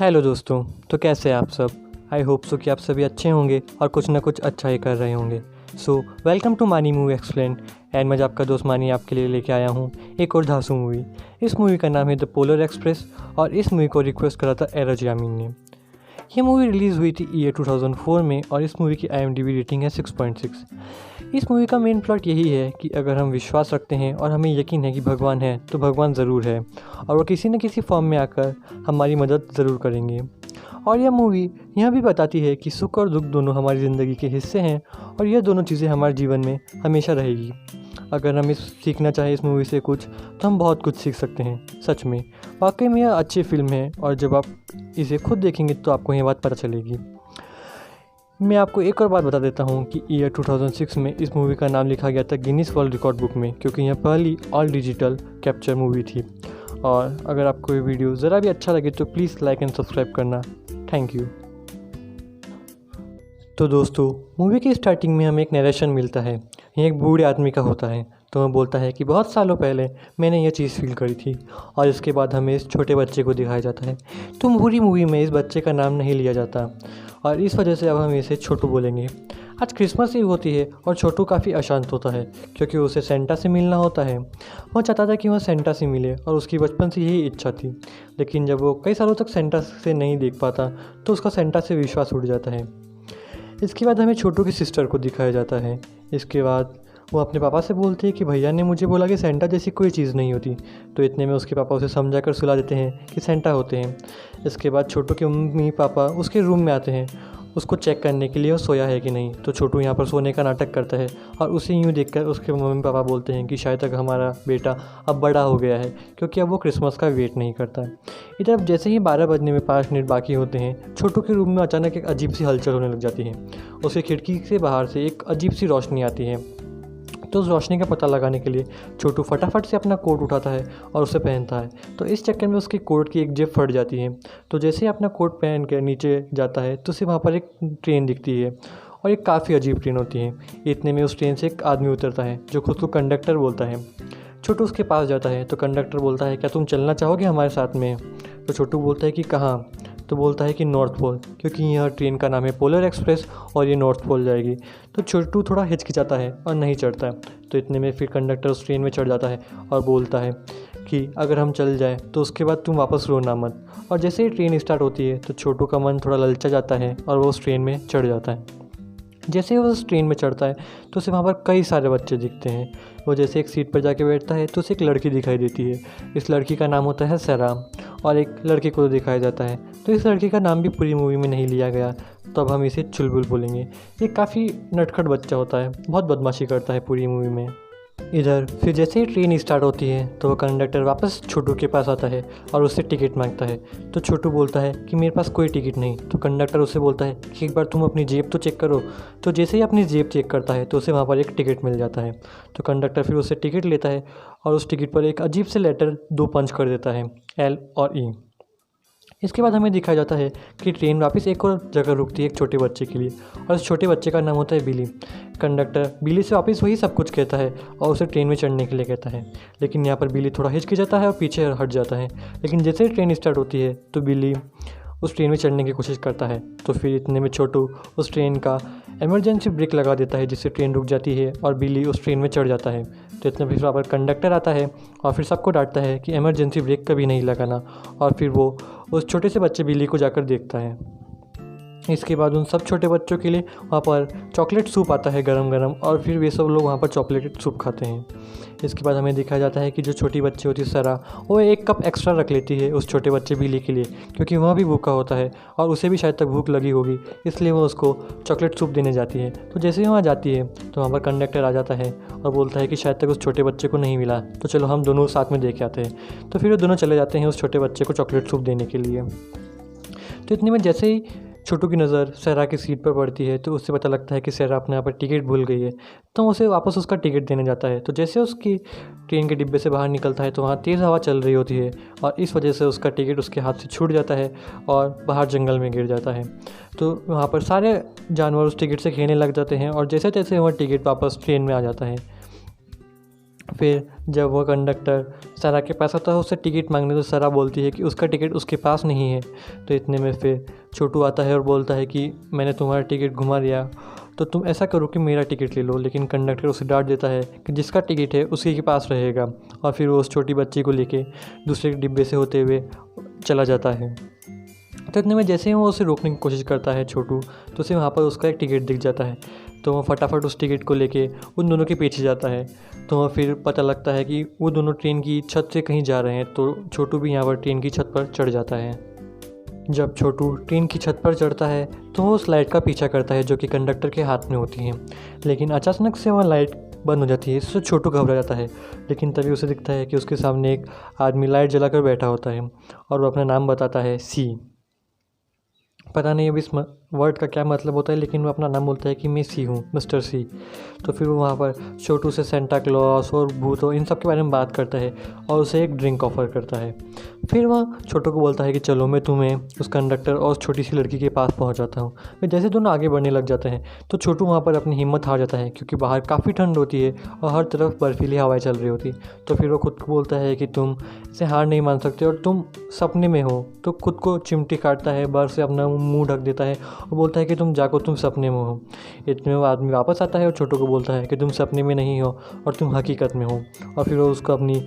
Hello दोस्तों। तो कैसे हैं आप सब। आई होप सो कि आप सभी अच्छे होंगे और कुछ ना कुछ अच्छा ही कर रहे होंगे। सो वेलकम टू मानी मूवी एक्सप्लेन। एंड मैं आपका दोस्त मानी आपके लिए लेके आया हूँ एक और धांसू मूवी। इस मूवी का नाम है द पोलर एक्सप्रेस और इस मूवी को रिक्वेस्ट करा था एरज यामीन ने। ये मूवी रिलीज़ हुई थी ईयर 2004 में और इस मूवी की IMDb रेटिंग है 6.6। इस मूवी का मेन प्लॉट यही है कि अगर हम विश्वास रखते हैं और हमें यकीन है कि भगवान है तो भगवान ज़रूर है और वो किसी न किसी फॉर्म में आकर हमारी मदद ज़रूर करेंगे। और यह मूवी यह भी बताती है कि सुख और दुख दोनों हमारी ज़िंदगी के हिस्से हैं और यह दोनों चीज़ें हमारे जीवन में हमेशा रहेगी। अगर हम सीखना चाहें इस मूवी से कुछ तो हम बहुत कुछ सीख सकते हैं। सच में वाकई में यह अच्छी फिल्म है और जब आप इसे खुद देखेंगे तो आपको यह बात पता चलेगी। मैं आपको एक और बात बता देता हूँ कि ईयर 2006 में इस मूवी का नाम लिखा गया था गिनीज वर्ल्ड रिकॉर्ड बुक में, क्योंकि यह पहली ऑल डिजिटल कैप्चर मूवी थी। और अगर आपको ये वीडियो ज़रा भी अच्छा लगे तो प्लीज़ लाइक एंड सब्सक्राइब करना। Thank you. तो दोस्तों, मूवी की स्टार्टिंग में हमें एक नरेशन मिलता है। यह एक बूढ़े आदमी का होता है। तो वह बोलता है कि बहुत सालों पहले मैंने यह चीज़ फील करी थी। और इसके बाद हमें इस छोटे बच्चे को दिखाया जाता है। तो पूरी मूवी में इस बच्चे का नाम नहीं लिया जाता और इस वजह से अब हम इसे छोटू बोलेंगे। आज क्रिसमस ईव होती है और छोटू काफ़ी अशांत होता है क्योंकि उसे सेंटा से मिलना होता है। वह चाहता था कि वह सेंटा से मिले और उसकी बचपन से यही इच्छा थी। लेकिन जब वो कई सालों तक सेंटा से नहीं देख पाता तो उसका सेंटा से विश्वास उठ जाता है। इसके बाद हमें छोटू की सिस्टर को दिखाया जाता है। इसके बाद वो अपने पापा से बोलती है कि भैया ने मुझे बोला कि सेंटा जैसी कोई चीज़ नहीं होती। तो इतने में उसके पापा उसे समझा कर सुला देते हैं कि सेंटा होते हैं। इसके बाद छोटू के मम्मी पापा उसके रूम में आते हैं उसको चेक करने के लिए वो सोया है कि नहीं। तो छोटू यहाँ पर सोने का नाटक करता है और उसे यूँ देखकर उसके मम्मी पापा बोलते हैं कि शायद तक हमारा बेटा अब बड़ा हो गया है, क्योंकि अब वो क्रिसमस का वेट नहीं करता है। इधर जैसे ही 12 बजने में 5 मिनट बाकी होते हैं, छोटू के रूम में अचानक एक अजीब सी हलचल होने लग जाती है। उसे खिड़की से बाहर से एक अजीब सी रोशनी आती है। तो उस रोशनी का पता लगाने के लिए छोटू फटाफट से अपना कोट उठाता है और उसे पहनता है। तो इस चक्कर में उसके कोट की एक जेब फट जाती है। तो जैसे ही अपना कोट पहन कर नीचे जाता है तो उसे वहाँ पर एक ट्रेन दिखती है और एक काफ़ी अजीब ट्रेन होती है। इतने में उस ट्रेन से एक आदमी उतरता है जो खुद को कंडक्टर बोलता है। छोटू उसके पास जाता है तो कंडक्टर बोलता है, क्या तुम चलना चाहोगे हमारे साथ में। तो छोटू बोलता है कि कहाँ। तो बोलता है कि नॉर्थ पोल, क्योंकि यह ट्रेन का नाम है पोलर एक्सप्रेस और ये नॉर्थ पोल जाएगी। तो छोटू थोड़ा हिचकिचाता है और नहीं चढ़ता है। तो इतने में फिर कंडक्टर उस ट्रेन में चढ़ जाता है और बोलता है कि अगर हम चल जाए तो उसके बाद तुम वापस रोना मत। और जैसे ही ट्रेन स्टार्ट होती है तो छोटू का मन थोड़ा ललचा जाता है और वो उस ट्रेन में चढ़ जाता है। जैसे ही वो उस ट्रेन में चढ़ता है तो उसे वहाँ पर कई सारे बच्चे दिखते हैं। वो जैसे एक सीट पर जाके बैठता है तो उसे एक लड़की दिखाई देती है। इस लड़की का नाम होता है सैरा और एक लड़के को दिखाया जाता है। तो इस लड़के का नाम भी पूरी मूवी में नहीं लिया गया, तो अब हम इसे चुलबुल बोलेंगे। ये काफ़ी नटखट बच्चा होता है, बहुत बदमाशी करता है पूरी मूवी में। इधर फिर जैसे ही ट्रेन स्टार्ट होती है तो वह कंडक्टर वापस छोटू के पास आता है और उससे टिकट मांगता है। तो छोटू बोलता है कि मेरे पास कोई टिकट नहीं। तो कंडक्टर उसे बोलता है कि एक बार तुम अपनी जेब तो चेक करो। तो जैसे ही अपनी जेब चेक करता है तो उसे वहाँ पर एक टिकट मिल जाता है। तो कंडक्टर फिर उससे टिकट लेता है और उस टिकट पर एक अजीब से लेटर 2 पंच कर देता है, L और E। इसके बाद हमें दिखाया जाता है कि ट्रेन वापस एक और जगह रुकती है एक छोटे बच्चे के लिए और उस छोटे बच्चे का नाम होता है बिली। कंडक्टर बिली से वापस वही सब कुछ कहता है और उसे ट्रेन में चढ़ने के लिए कहता है। लेकिन यहाँ पर बिली थोड़ा हिचकिचाता है और पीछे हट जाता है। लेकिन जैसे ही ट्रेन स्टार्ट होती है तो बिली उस ट्रेन में चढ़ने की कोशिश करता है। तो फिर इतने में छोटू उस ट्रेन का इमरजेंसी ब्रेक लगा देता है जिससे ट्रेन रुक जाती है और बिली उस ट्रेन में चढ़ जाता है। तो इतने फिर वहाँ पर कंडक्टर आता है और फिर सबको डांटता है कि इमरजेंसी ब्रेक कभी नहीं लगाना। और फिर वो उस छोटे से बच्चे बिली को जाकर देखता है। इसके बाद उन सब छोटे बच्चों के लिए वहाँ पर चॉकलेट सूप आता है गरम गरम और फिर वे सब लोग वहाँ पर चॉकलेट सूप खाते हैं। इसके बाद हमें दिखाया जाता है कि जो छोटी बच्ची होती है सरा, वो 1 कप एक्स्ट्रा रख लेती है उस छोटे बच्चे बिली के लिए, क्योंकि वह भी भूखा होता है और उसे भी शायद तक भूख लगी होगी, इसलिए वो उसको चॉकलेट सूप देने जाती है। तो जैसे ही वहाँ जाती है तो वहाँ पर कंडक्टर आ जाता है और बोलता है कि शायद तक उस छोटे बच्चे को नहीं मिला, तो चलो हम दोनों साथ में देख आते हैं। तो फिर वो दोनों चले जाते हैं उस छोटे बच्चे को चॉकलेट सूप देने के लिए। तो इतने में जैसे ही छोटू की नज़र सहरा की सीट पर पड़ती है तो उससे पता लगता है कि सहरा अपने यहाँ पर टिकट भूल गई है। तो उसे वापस उसका टिकट देने जाता है। तो जैसे उसकी ट्रेन के डिब्बे से बाहर निकलता है तो वहाँ तेज़ हवा चल रही होती है और इस वजह से उसका टिकट उसके हाथ से छूट जाता है और बाहर जंगल में गिर जाता है। तो वहाँ पर सारे जानवर उस टिकट से खेलने लग जाते हैं और जैसे तैसे वह टिकट वापस ट्रेन में आ जाता है। फिर जब वो कंडक्टर सरा के पास आता है उससे टिकट मांगने, तो सरा बोलती है कि उसका टिकट उसके पास नहीं है। तो इतने में फिर छोटू आता है और बोलता है कि मैंने तुम्हारा टिकट घुमा दिया, तो तुम ऐसा करो कि मेरा टिकट ले लो। लेकिन कंडक्टर उसे डांट देता है कि जिसका टिकट है उसी के पास रहेगा, और फिर वो उस छोटी बच्ची को लेके दूसरे डिब्बे से होते हुए चला जाता है। तो इतने में जैसे ही वो उसे रोकने की कोशिश करता है छोटू, तो उसे वहाँ पर उसका एक टिकट दिख जाता है। तो वो फटाफट उस टिकट को लेके उन दोनों के पीछे जाता है। तो वह फिर पता लगता है कि वो दोनों ट्रेन की छत से कहीं जा रहे हैं। तो छोटू भी यहाँ पर ट्रेन की छत पर चढ़ जाता है। जब छोटू ट्रेन की छत पर चढ़ता है तो वो उस लाइट का पीछा करता है जो कि कंडक्टर के हाथ में होती है। लेकिन अचानक से वह लाइट बंद हो जाती है। इससे छोटू घबरा जाता है। लेकिन तभी उसे दिखता है कि उसके सामने एक आदमी लाइट जलाकर बैठा होता है और वो अपना नाम बताता है, सी। पता नहीं अब इस वर्ड का क्या मतलब होता है, लेकिन वो अपना नाम बोलता है कि मैं सी हूँ, मिस्टर सी। तो फिर वो वहाँ पर छोटू से सेंटा क्लॉस और भूतों इन सब के बारे में बात करता है और उसे एक ड्रिंक ऑफर करता है। फिर वह छोटू को बोलता है कि चलो मैं तुम्हें उस कंडक्टर और उस छोटी सी लड़की के पास पहुँचाता हूँ। फिर जैसे दोनों आगे बढ़ने लग जाते हैं तो छोटू वहाँ पर अपनी हिम्मत हार जाता है, क्योंकि बाहर काफ़ी ठंड होती है और हर तरफ बर्फीली हवाएं चल रही होती। तो फिर वो खुद को बोलता है कि तुम इसे हार नहीं मान सकते और तुम सपने में हो। तो खुद को चिमटी काटता है, बर्फ से अपना मुंह ढक देता है और बोलता है कि तुम जागो, तुम सपने में हो। इतने में आदमी वापस आता है और छोटू को बोलता है कि तुम सपने में नहीं हो और तुम हकीकत में हो। और फिर वो उसको अपनी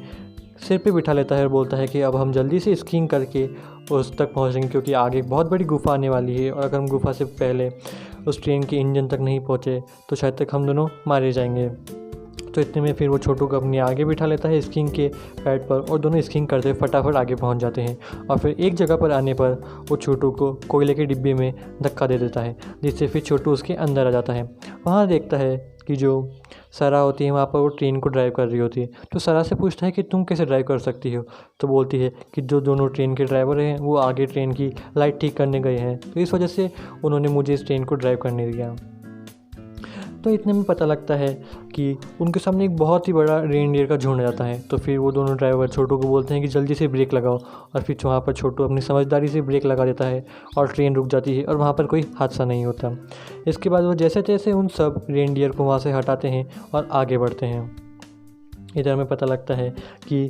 सिर पे बिठा लेता है और बोलता है कि अब हम जल्दी से स्कीइंग करके उस तक पहुंचेंगे, क्योंकि आगे एक बहुत बड़ी गुफा आने वाली है और अगर हम गुफा से पहले उस ट्रेन के इंजन तक नहीं पहुंचे तो शायद तक हम दोनों मारे जाएंगे। तो इतने में फिर वो छोटू को अपने आगे बिठा लेता है स्कीइंग के पैड पर और दोनों स्कीइंग करते फटाफट आगे पहुंच जाते हैं। और फिर एक जगह पर आने पर वो छोटू को कोयले के डिब्बे में धक्का दे देता है, जिससे फिर छोटू उसके अंदर आ जाता है। वहाँ देखता है कि जो सरा होती है वहाँ पर वो ट्रेन को ड्राइव कर रही होती है। तो सरा से पूछता है कि तुम कैसे ड्राइव कर सकती हो। तो बोलती है कि जो दोनों ट्रेन के ड्राइवर हैं वो आगे ट्रेन की लाइट ठीक करने गए हैं, तो इस वजह से उन्होंने मुझे इस ट्रेन को ड्राइव करने दिया। तो इतने में पता लगता है कि उनके सामने एक बहुत ही बड़ा रेनडियर का झुंड आ जाता है। तो फिर वो दोनों ड्राइवर छोटू को बोलते हैं कि जल्दी से ब्रेक लगाओ, और फिर वहाँ पर छोटू अपनी समझदारी से ब्रेक लगा देता है और ट्रेन रुक जाती है और वहाँ पर कोई हादसा नहीं होता। इसके बाद वो जैसे तैसे उन सब रेनडियर को वहाँ से हटाते हैं और आगे बढ़ते हैं। इधर में पता लगता है कि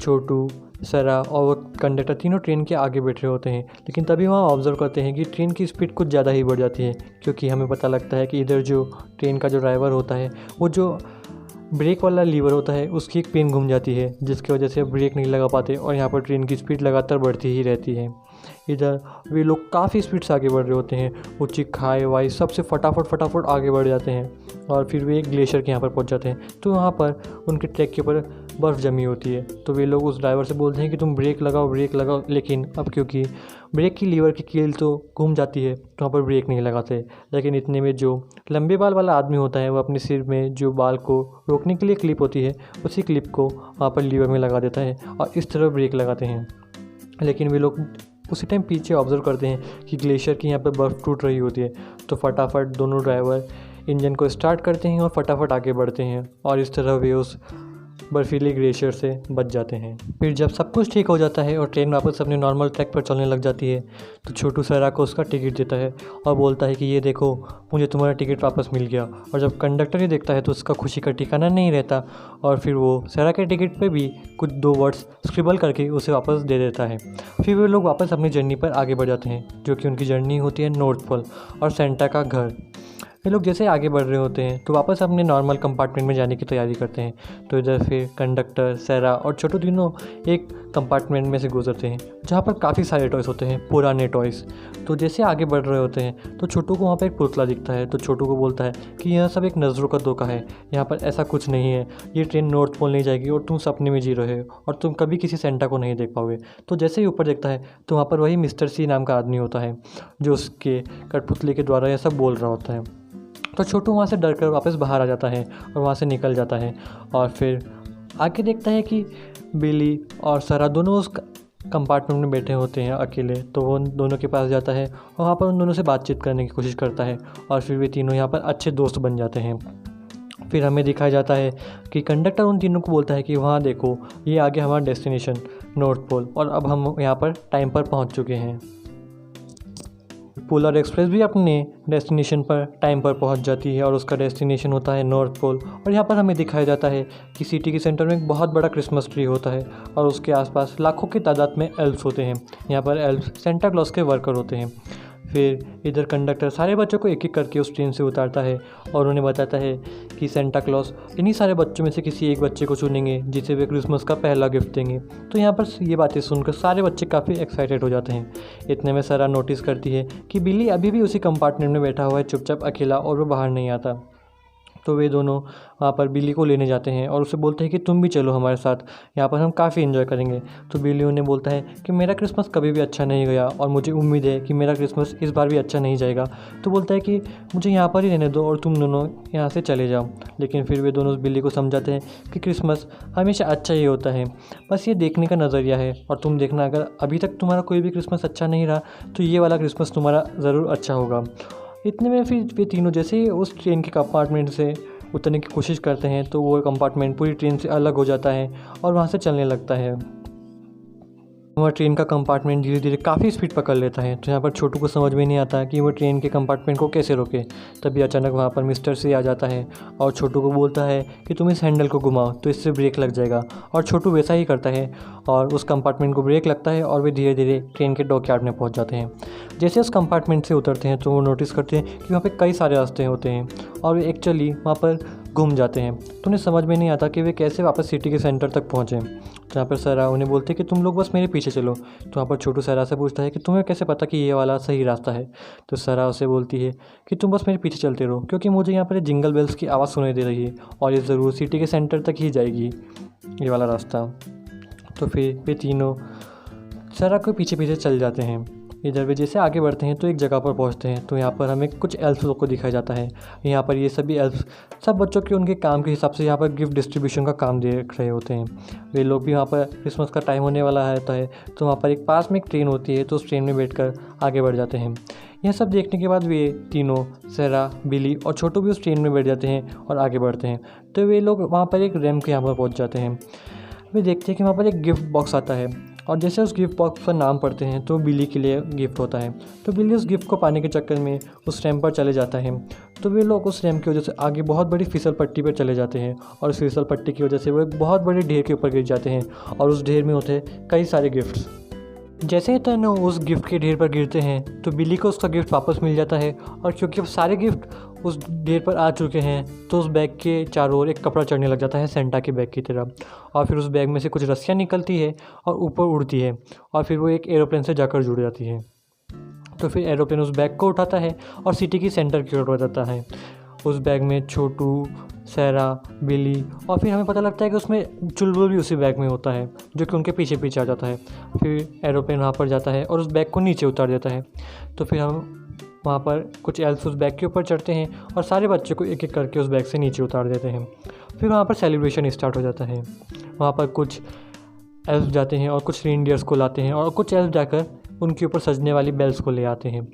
छोटू, सरा और वो कंडक्टर तीनों ट्रेन के आगे बैठे होते हैं। लेकिन तभी वहाँ ऑब्जर्व करते हैं कि ट्रेन की स्पीड कुछ ज़्यादा ही बढ़ जाती है, क्योंकि हमें पता लगता है कि इधर जो ट्रेन का जो ड्राइवर होता है वो जो ब्रेक वाला लीवर होता है उसकी एक पिन घूम जाती है, जिसकी वजह से ब्रेक नहीं लगा पाते और यहाँ पर ट्रेन की स्पीड लगातार बढ़ती ही रहती है। इधर वे लोग काफ़ी स्पीड से आगे बढ़ रहे होते हैं, ऊँची खाई वाई सबसे फटाफट आगे बढ़ जाते हैं और फिर वे एक ग्लेशियर के यहाँ पर पहुँच जाते हैं। तो वहाँ पर उनके ट्रैक के ऊपर बर्फ़ जमी होती है। तो वे लोग उस ड्राइवर से बोलते हैं कि तुम ब्रेक लगाओ, लेकिन अब क्योंकि ब्रेक की लीवर की कील तो घूम जाती है तो वहाँ पर ब्रेक नहीं लगाते। लेकिन इतने में जो लंबे बाल वाला आदमी होता है वो अपने सिर में जो बाल को रोकने के लिए क्लिप होती है उसी क्लिप को वहाँ पर लीवर में लगा देता है और इस तरह ब्रेक लगाते हैं। लेकिन वे लोग उसी टाइम पीछे ऑब्जर्व करते हैं कि ग्लेशियर की यहाँ पर बर्फ़ टूट रही होती है। तो फटाफट दोनों ड्राइवर इंजन को स्टार्ट करते हैं और फटाफट आगे बढ़ते हैं और इस तरह वे उस बर्फीले ग्लेशियर से बच जाते हैं। फिर जब सब कुछ ठीक हो जाता है और ट्रेन वापस अपने नॉर्मल ट्रैक पर चलने लग जाती है तो छोटू सरा को उसका टिकट देता है और बोलता है कि ये देखो, मुझे तुम्हारा टिकट वापस मिल गया। और जब कंडक्टर ही देखता है तो उसका खुशी का ठिकाना नहीं रहता और फिर वो सरा के टिकट पे भी कुछ 2 वर्ड्स स्क्रिबल करके उसे वापस दे देता है। फिर वे लोग वापस अपनी जर्नी पर आगे बढ़ जाते हैं, जो कि उनकी जर्नी होती है नॉर्थ पोल और सेंटा का घर। ये लोग जैसे आगे बढ़ रहे होते हैं तो वापस अपने नॉर्मल कंपार्टमेंट में जाने की तैयारी करते हैं। तो इधर फिर कंडक्टर, सरा और छोटू तीनों एक कंपार्टमेंट में से गुजरते हैं जहाँ पर काफ़ी सारे टॉयज़ होते हैं, पुराने टॉयज़। तो जैसे आगे बढ़ रहे होते हैं तो छोटू को वहाँ पर एक पुतला दिखता है। तो छोटू को बोलता है कि यह सब एक नज़रों का धोखा है, यहाँ पर ऐसा कुछ नहीं है, ये ट्रेन नॉर्थ पोल नहीं जाएगी और तुम सपने में जी रहे हो और तुम कभी किसी सेंटा को नहीं देख पाओगे। तो जैसे ही ऊपर देखता है तो वहाँ पर वही मिस्टर सी नाम का आदमी होता है जो उसके कठपुतली के द्वारा यह सब बोल रहा होता है। तो छोटू वहाँ से डरकर वापस बाहर आ जाता है और वहाँ से निकल जाता है और फिर आगे देखता है कि बिली और सरा दोनों उस कंपार्टमेंट में बैठे होते हैं अकेले। तो वो उन दोनों के पास जाता है और वहाँ पर उन दोनों से बातचीत करने की कोशिश करता है और फिर वे तीनों यहाँ पर अच्छे दोस्त बन जाते हैं। फिर हमें दिखाया जाता है कि कंडक्टर उन तीनों को बोलता है कि वहाँ देखो, ये आगे हमारा डेस्टिनेशन नॉर्थ पोल और अब हम यहाँ पर टाइम पर पहुँच चुके हैं। पोलर एक्सप्रेस भी अपने डेस्टिनेशन पर टाइम पर पहुंच जाती है और उसका डेस्टिनेशन होता है नॉर्थ पोल। और यहाँ पर हमें दिखाया जाता है कि सिटी के सेंटर में एक बहुत बड़ा क्रिसमस ट्री होता है और उसके आसपास लाखों की तादाद में एल्फ्स होते हैं। यहाँ पर एल्फ्स सेंटा क्लॉज के वर्कर होते हैं। फिर इधर कंडक्टर सारे बच्चों को एक एक करके उस ट्रेन से उतारता है और उन्हें बताता है कि सेंटा क्लॉज इन्हीं सारे बच्चों में से किसी एक बच्चे को चुनेंगे जिसे वे क्रिसमस का पहला गिफ्ट देंगे। तो यहाँ पर ये बातें सुनकर सारे बच्चे काफ़ी एक्साइटेड हो जाते हैं। इतने में सारा नोटिस करती है कि बिल्ली अभी भी उसी कंपार्टमेंट में बैठा हुआ है चुपचाप अकेला और वो बाहर नहीं आता। तो वे दोनों वहाँ पर बिल्ली को लेने जाते हैं और उसे बोलते हैं कि तुम भी चलो हमारे साथ, यहाँ पर हम काफ़ी एंजॉय करेंगे। तो बिल्ली उन्हें बोलता है कि मेरा क्रिसमस कभी भी अच्छा नहीं गया और मुझे उम्मीद है कि मेरा क्रिसमस इस बार भी अच्छा नहीं जाएगा। तो बोलता है कि मुझे यहाँ पर ही रहने दो और तुम दोनों यहाँ से चले जाओ। लेकिन फिर वे दोनों उस बिल्ली को समझाते हैं कि क्रिसमस हमेशा अच्छा ही होता है, बस ये देखने का नज़रिया है। और तुम देखना, अगर अभी तक तुम्हारा कोई भी क्रिसमस अच्छा नहीं रहा तो ये वाला क्रिसमस तुम्हारा ज़रूर अच्छा होगा। इतने में फिर वे तीनों जैसे ही उस ट्रेन के कंपार्टमेंट से उतरने की कोशिश करते हैं तो वो कंपार्टमेंट पूरी ट्रेन से अलग हो जाता है और वहाँ से चलने लगता है। वह ट्रेन का कंपार्टमेंट धीरे धीरे काफ़ी स्पीड पकड़ लेता है। तो यहाँ पर छोटू को समझ में नहीं आता कि वो ट्रेन के कंपार्टमेंट को कैसे रोके। तभी अचानक वहाँ पर मिस्टर सी आ जाता है और छोटू को बोलता है कि तुम इस हैंडल को घुमाओ तो इससे ब्रेक लग जाएगा। और छोटू वैसा ही करता है और उस कंपार्टमेंट को ब्रेक लगता है और वे धीरे धीरे ट्रेन के डॉकयार्ड में पहुँच जाते हैं। जैसे उस कंपार्टमेंट से उतरते हैं तो वो नोटिस करते हैं कि वहाँ पर कई सारे रास्ते होते हैं और वे एक्चुअली वहाँ पर घूम जाते हैं। तो उन्हें समझ में नहीं आता कि वे कैसे वापस सिटी के सेंटर तक पहुँचे। तो यहाँ पर सरा उन्हें बोलते हैं कि तुम लोग बस मेरे पीछे चलो। तो वहाँ पर छोटू सरा से पूछता है कि तुम्हें कैसे पता कि ये वाला सही रास्ता है। तो सरा उसे बोलती है कि तुम बस मेरे पीछे चलते रहो, क्योंकि मुझे यहाँ पर जिंगल बेल्स की आवाज़ सुनाई दे रही है और ये ज़रूर सिटी के सेंटर तक ही जाएगी ये वाला रास्ता। तो फिर वे तीनों सरा के पीछे पीछे चल जाते हैं। इधर वे जैसे आगे बढ़ते हैं तो एक जगह पर पहुंचते हैं। तो यहाँ पर हमें कुछ एल्फ्स लोग को दिखाया जाता है। यहाँ पर ये सभी एल्फ्स सब बच्चों के उनके काम के हिसाब से यहाँ पर गिफ्ट डिस्ट्रीब्यूशन का काम देख रहे होते हैं। वे लोग भी वहाँ पर क्रिसमस का टाइम होने वाला है तो वहाँ पर एक पास में एक ट्रेन होती है तो उस ट्रेन में बैठकर आगे बढ़ जाते हैं। यह सब देखने के बाद वे तीनों सरा, बिली और छोटू भी उस ट्रेन में बैठ जाते हैं और आगे बढ़ते हैं। तो वे लोग वहाँ पर एक रैंप के यहाँ पर पहुँच जाते हैं। वे देखते हैं कि वहाँ पर एक गिफ्ट बॉक्स आता है और जैसे उस गिफ्ट बॉक्स पर नाम पढ़ते हैं तो बिल्ली के लिए गिफ्ट होता है। तो बिल्ली उस गिफ्ट को पाने के चक्कर में उस रैंप पर चले जाता है। तो वे लोग उस रैंप की वजह से आगे बहुत बड़ी फिसल पट्टी पर चले जाते हैं और उस फिसल पट्टी की वजह से वो एक बहुत बड़े ढेर के ऊपर गिर जाते हैं और उस ढेर में होते हैं कई सारे गिफ्ट्स। जैसे ही तीनों उस गिफ्ट के ढेर पर गिरते हैं तो बिल्ली को उसका गिफ्ट वापस मिल जाता है। और क्योंकि अब सारे गिफ्ट उस ढेर पर आ चुके हैं तो उस बैग के चारों ओर एक कपड़ा चढ़ने लग जाता है सेंटा के बैग की तरह। और फिर उस बैग में से कुछ रस्सियाँ निकलती है और ऊपर उड़ती है और फिर वो एक एरोप्लेन से जाकर जुड़ जाती है। तो फिर एरोप्लेन उस बैग को उठाता है और सिटी की सेंटर की ओर बढ़ जाता है। उस बैग में छोटू, सैरा, बिली और फिर हमें पता लगता है कि उसमें चुलबुल भी उसी बैग में होता है जो कि उनके पीछे पीछे आ जाता है। फिर एरोप्लेन वहाँ पर जाता है और उस बैग को नीचे उतार देता है। तो फिर हम वहाँ पर कुछ एल्फ्स उस बैग के ऊपर चढ़ते हैं और सारे बच्चों को एक एक करके उस बैग से नीचे उतार देते हैं। फिर वहाँ पर सेलिब्रेशन स्टार्ट हो जाता है। वहाँ पर कुछ एल्फ जाते हैं और कुछ रेनडियर्स को लाते हैं और कुछ एल्फ जाकर उनके ऊपर सजने वाली बेल्स को ले आते हैं।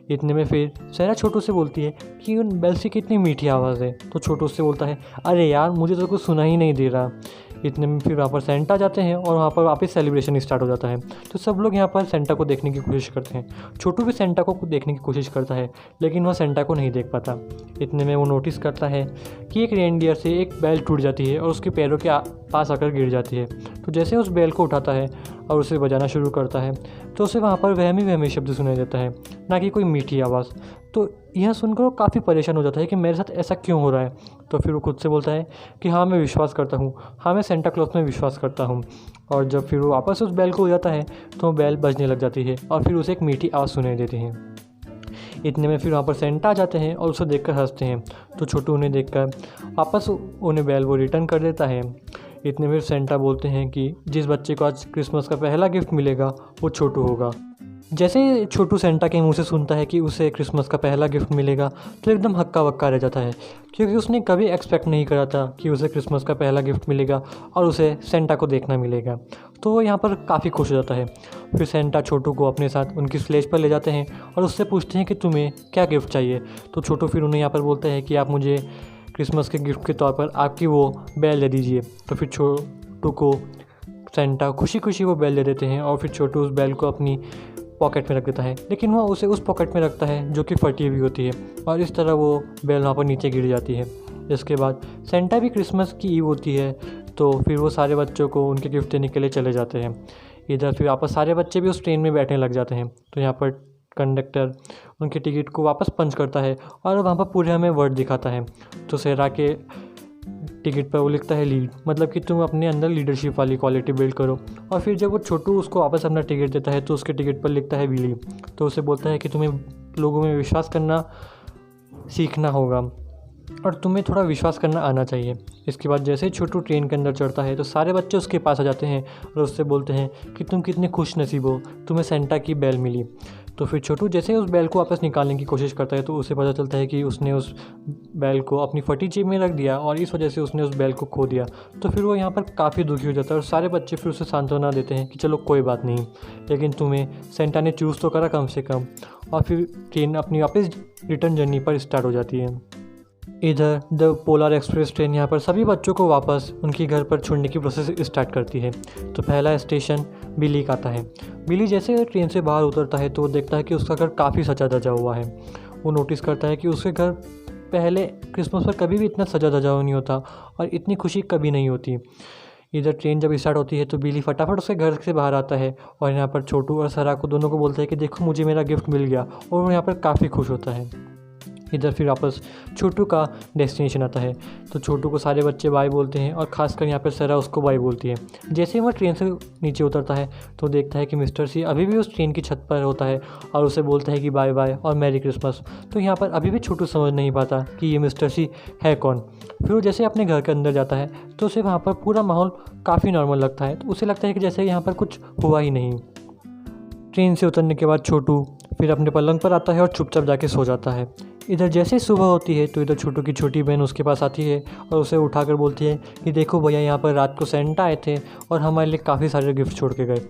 इतने में फिर सैरा छोटू से बोलती है कि उन बेल्स की कितनी मीठी आवाज़ है। तो छोटू उससे बोलता है अरे यार मुझे तो कुछ सुना ही नहीं दे रहा। इतने में फिर वहाँ पर सेंटा जाते हैं और वहाँ पर वापस सेलिब्रेशन स्टार्ट हो जाता है। तो सब लोग यहाँ पर सेंटा को देखने की कोशिश करते हैं। छोटू भी सेंटा को देखने की कोशिश करता है लेकिन वह सेंटा को नहीं देख पाता। इतने में वो नोटिस करता है कि एक रेनडियर से एक बैल टूट जाती है और उसके पैरों के पास आकर गिर जाती है। तो जैसे उस बैल को उठाता है और उसे बजाना शुरू करता है तो उसे वहाँ पर वहमी शब्द सुनाई देता है, ना कि कोई मीठी आवाज़। तो यह सुनकर वो काफ़ी परेशान हो जाता है कि मेरे साथ ऐसा क्यों हो रहा है। तो फिर वो खुद से बोलता है कि हाँ मैं विश्वास करता हूँ, हाँ मैं सेंटा क्लॉज में विश्वास करता हूँ। और जब फिर वो वापस उस बैल को हो जाता है तो वो बैल बजने लग जाती है और फिर उसे एक मीठी आवाज़ सुनाई देती है। इतने में फिर वहाँ पर सेंटा आ जाते हैं और उसे देखकर हंसते हैं। तो छोटू उन्हें देखकर वापस उन्हें बैल वो रिटर्न कर देता है। इतने में सेंटा बोलते हैं कि जिस बच्चे को आज क्रिसमस का पहला गिफ्ट मिलेगा वो छोटू होगा। जैसे ही छोटू सेंटा के मुंह से सुनता है कि उसे क्रिसमस का पहला गिफ्ट मिलेगा तो एकदम हक्का बक्का रह जाता है, क्योंकि उसने कभी एक्सपेक्ट नहीं करा था कि उसे क्रिसमस का पहला गिफ्ट मिलेगा और उसे सेंटा को देखना मिलेगा। तो वो यहाँ पर काफ़ी खुश हो जाता है। फिर सेंटा छोटू को अपने साथ उनकी स्लेज पर ले जाते हैं और उससे पूछते हैं कि तुम्हें क्या गिफ्ट चाहिए। तो छोटू फिर उन्हें यहाँ पर बोलता है कि आप मुझे क्रिसमस के गिफ्ट के तौर पर आपकी वो बैल दे दीजिए। तो फिर छोटू को सेंटा खुशी खुशी वो बैल दे देते हैं और फिर छोटू उस बैल को अपनी पॉकेट में रख देता है, लेकिन वह उसे उस पॉकेट में रखता है जो कि फटी हुई होती है और इस तरह वो बेल वहाँ पर नीचे गिर जाती है। इसके बाद सेंटा भी क्रिसमस की ईव होती है, तो फिर वो सारे बच्चों को उनके गिफ्ट देने के लिए चले जाते हैं। इधर फिर वापस सारे बच्चे भी उस ट्रेन में बैठने लग जाते हैं, तो यहाँ पर कंडक्टर उनकी टिकट को वापस पंच करता है और वहाँ पर पूरे हमें वर्ड दिखाता है। तो सेरा के टिकट पर वो लिखता है लीड, मतलब कि तुम अपने अंदर लीडरशिप वाली क्वालिटी बिल्ड करो। और फिर जब वो छोटू उसको वापस अपना टिकट देता है तो उसके टिकट पर लिखता है बिलीव, तो उसे बोलता है कि तुम्हें लोगों में विश्वास करना सीखना होगा और तुम्हें थोड़ा विश्वास करना आना चाहिए। इसके बाद जैसे ही छोटू ट्रेन के अंदर चढ़ता है तो सारे बच्चे उसके पास आ जाते हैं और उससे बोलते हैं कि तुम कितने खुश नसीब हो, तुम्हें सेंटा की बेल मिली। तो फिर छोटू जैसे ही उस बैल को वापस निकालने की कोशिश करता है तो उसे पता चलता है कि उसने उस बैल को अपनी फटी जेब में रख दिया और इस वजह से उसने उस बैल को खो दिया। तो फिर वो यहाँ पर काफ़ी दुखी हो जाता है और सारे बच्चे फिर उसे सांत्वना देते हैं कि चलो कोई बात नहीं, लेकिन तुम्हें सेंटा ने चूज़ तो करा कम से कम। और फिर ट्रेन अपनी वापस रिटर्न जर्नी पर स्टार्ट हो जाती है। इधर द पोलर एक्सप्रेस ट्रेन यहाँ पर सभी बच्चों को वापस उनके घर पर छोड़ने की प्रोसेस स्टार्ट करती है। तो पहला स्टेशन बिली का आता है। बिली जैसे ट्रेन से बाहर उतरता है तो वो देखता है कि उसका घर काफ़ी सजा धजा हुआ है। वो नोटिस करता है कि उसके घर पहले क्रिसमस पर कभी भी इतना सजा धजा हुआ नहीं होता और इतनी खुशी कभी नहीं होती। इधर ट्रेन जब स्टार्ट होती है तो बिली फटाफट उसके घर से बाहर आता है और यहाँ पर छोटू और सरा को दोनों को बोलता है कि देखो मुझे मेरा गिफ्ट मिल गया, और वो यहाँ पर काफ़ी खुश होता है। इधर फिर वापस छोटू का डेस्टिनेशन आता है, तो छोटू को सारे बच्चे बाय बोलते हैं और ख़ासकर यहाँ पर सरा उसको बाय बोलती है। जैसे ही वह ट्रेन से नीचे उतरता है तो देखता है कि मिस्टर सी अभी भी उस ट्रेन की छत पर होता है और उसे बोलता है कि बाय बाय और मैरी क्रिसमस। तो यहाँ पर अभी भी छोटू समझ नहीं पाता कि ये मिस्टर सी है कौन। फिर वो जैसे अपने घर के अंदर जाता है तो उसे वहाँ पर पूरा माहौल काफ़ी नॉर्मल लगता है, तो उसे लगता है कि जैसे यहाँ पर कुछ हुआ ही नहीं। ट्रेन से उतरने के बाद छोटू फिर अपने पलंग पर आता है और चुपचाप जाके सो जाता है। इधर जैसे ही सुबह होती है तो इधर छोटू की छोटी बहन उसके पास आती है और उसे उठाकर बोलती है कि देखो भैया, यहाँ पर रात को सेंटा आए थे और हमारे लिए काफ़ी सारे गिफ्ट छोड़ के गए।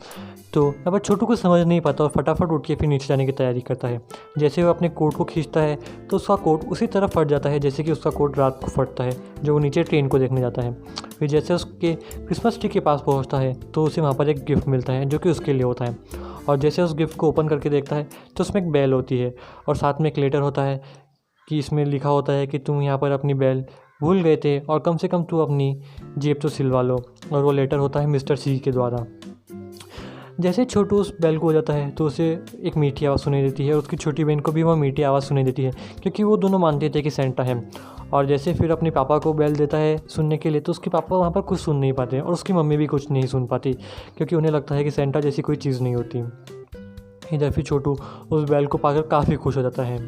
तो यहाँ पर छोटू को समझ नहीं पाता और फटाफट उठ के फिर नीचे जाने की तैयारी करता है। जैसे वो अपने कोट को खींचता है तो उसका कोट उसी तरह फट जाता है जैसे कि उसका कोट रात को फटता है जो वो नीचे ट्रेन को देखने जाता है। फिर जैसे उसके क्रिसमस ट्री के पास पहुँचता है तो उसे वहाँ पर एक गिफ्ट मिलता है जो कि उसके लिए होता है, और जैसे उस गिफ्ट को ओपन करके देखता है तो उसमें एक बेल होती है और साथ में एक लेटर होता है कि इसमें लिखा होता है कि तुम यहाँ पर अपनी बेल भूल गए थे और कम से कम तू अपनी जेब तो सिलवा लो। और वो लेटर होता है मिस्टर सी के द्वारा। जैसे छोटू उस बेल को हो जाता है तो उसे एक मीठी आवाज़ सुनाई देती है और उसकी छोटी बहन को भी वह मीठी आवाज़ सुनाई देती है, क्योंकि वो दोनों मानते थे कि सेंटा है। और जैसे फिर अपने पापा को बेल देता है सुनने के लिए तो उसके पापा वहाँ पर कुछ सुन नहीं पाते और उसकी मम्मी भी कुछ नहीं सुन पाती, क्योंकि उन्हें लगता है कि सेंटा जैसी कोई चीज़ नहीं होती। इधर फिर छोटू उस बेल को पाकर काफ़ी खुश हो जाता है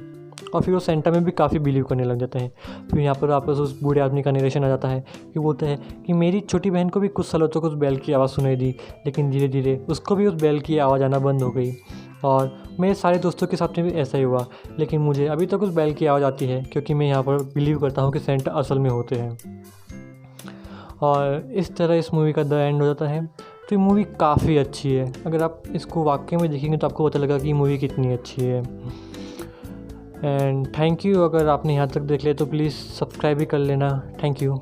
और फिर वो सेंटा में भी काफ़ी बिलीव करने लग जाता है। फिर यहाँ पर वापस उस बूढ़े आदमी का नरेशन आ जाता है कि बोलता है कि मेरी छोटी बहन को भी कुछ सालों तक उस बैल की आवाज़ सुनाई दी, लेकिन धीरे धीरे उसको भी उस बैल की आवाज़ आना बंद हो गई। और मेरे सारे दोस्तों के साथ में भी ऐसा ही हुआ, लेकिन मुझे अभी तक उस बैल की आवाज़ आती है क्योंकि मैं यहाँ पर बिलीव करता हूँ कि सेंटा असल में होते हैं। और इस तरह इस मूवी का द एंड हो जाता है। तो ये मूवी काफ़ी अच्छी है, अगर आप इसको वाकई में देखेंगे तो आपको पता लगा कि ये मूवी कितनी अच्छी है। एंड थैंक यू, अगर आपने यहाँ तक देख लिया तो प्लीज़ सब्सक्राइब भी कर लेना। Thank you.